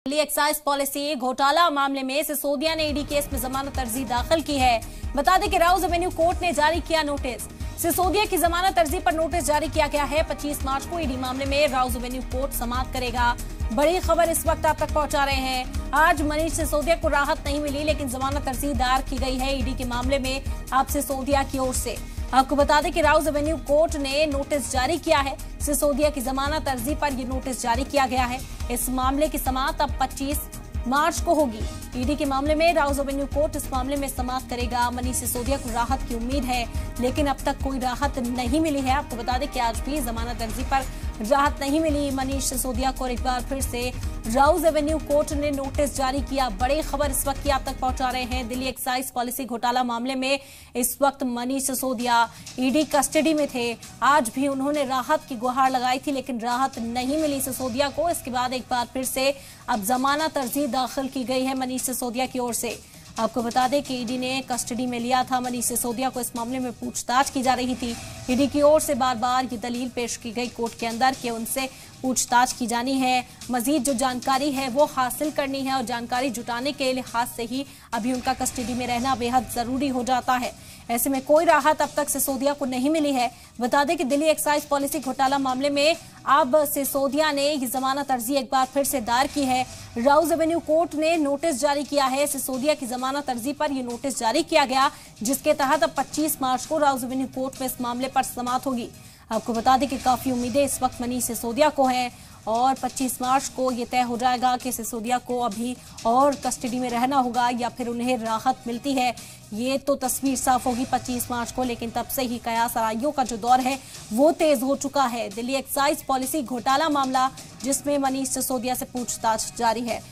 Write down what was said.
Delhi excise policy घोटाला मामले में सिसोदिया ने ईडी केस में जमानत अर्जी दाखिल की है। बता दें कि राउज एवेन्यू कोर्ट ने जारी किया नोटिस। सिसोदिया की जमानत अर्जी पर नोटिस जारी किया गया है। 25 मार्च को ईडी मामले में राउज एवेन्यू कोर्ट समाप्त करेगा। बड़ी खबर इस वक्त आप तक पहुंचा रहे हैं। आज मनीष सिसोदिया को राहत नहीं मिली, लेकिन जमानत अर्जी दायर की गई है ईडी के मामले में अब सिसोदिया की ओर से। आपको बता दें कि राउज एवेन्यू कोर्ट ने नोटिस जारी किया है। सिसोदिया की जमानत अर्जी पर यह नोटिस जारी किया गया है। इस मामले की समाअत अब 25 मार्च को होगी। ईडी के मामले में राउज एवेन्यू कोर्ट इस मामले में समाअत करेगा। मनीष सिसोदिया को राहत की उम्मीद है, लेकिन अब तक कोई राहत नहीं मिली है। आपको बता दें कि आज भी जमानत अर्जी पर राहत नहीं मिली मनीष सिसोदिया को। एक बार फिर से राउज एवेन्यू कोर्ट ने नोटिस जारी किया। बड़ी खबर इस वक्त की आप तक पहुंचा रहे हैं। दिल्ली एक्साइज पॉलिसी घोटाला मामले में इस वक्त मनीष सिसोदिया ईडी कस्टडी में थे। आज भी उन्होंने राहत की गुहार लगाई थी, लेकिन राहत नहीं मिली सिसोदिया को। इसके बाद एक बार फिर से अब जमानत अर्जी दाखिल की गई है मनीष सिसोदिया की ओर से। आपको बता दें कि ईडी ने कस्टडी में लिया था मनीष सिसोदिया को। इस मामले में पूछताछ की जा रही थी। ईडी की ओर से बार बार ये दलील पेश की गई कोर्ट के अंदर कि उनसे पूछताछ की जानी है, मजीद जो जानकारी है वो हासिल करनी है, और जानकारी जुटाने के लिहाज से ही अभी उनका कस्टडी में रहना बेहद जरूरी हो जाता है। ऐसे में कोई राहत अब तक सिसोदिया को नहीं मिली है। बता दें कि दिल्ली एक्साइज पॉलिसी घोटाला मामले में अब सिसोदिया ने ये जमानत अर्जी एक बार फिर से दायर की है। राउज एवेन्यू कोर्ट ने नोटिस जारी किया है। सिसोदिया की जमानत अर्जी पर यह नोटिस जारी किया गया, जिसके तहत अब 25 मार्च को राउज एवेन्यू कोर्ट में इस मामले पर समाअत होगी। आपको बता दें कि काफी उम्मीदें इस वक्त मनीष सिसोदिया को हैं, और 25 मार्च को ये तय हो जाएगा कि सिसोदिया को अभी और कस्टडी में रहना होगा या फिर उन्हें राहत मिलती है। ये तो तस्वीर साफ होगी 25 मार्च को, लेकिन तब से ही कयास आराइयों का जो दौर है वो तेज हो चुका है। दिल्ली एक्साइज पॉलिसी घोटाला मामला, जिसमें मनीष सिसोदिया से पूछताछ जारी है।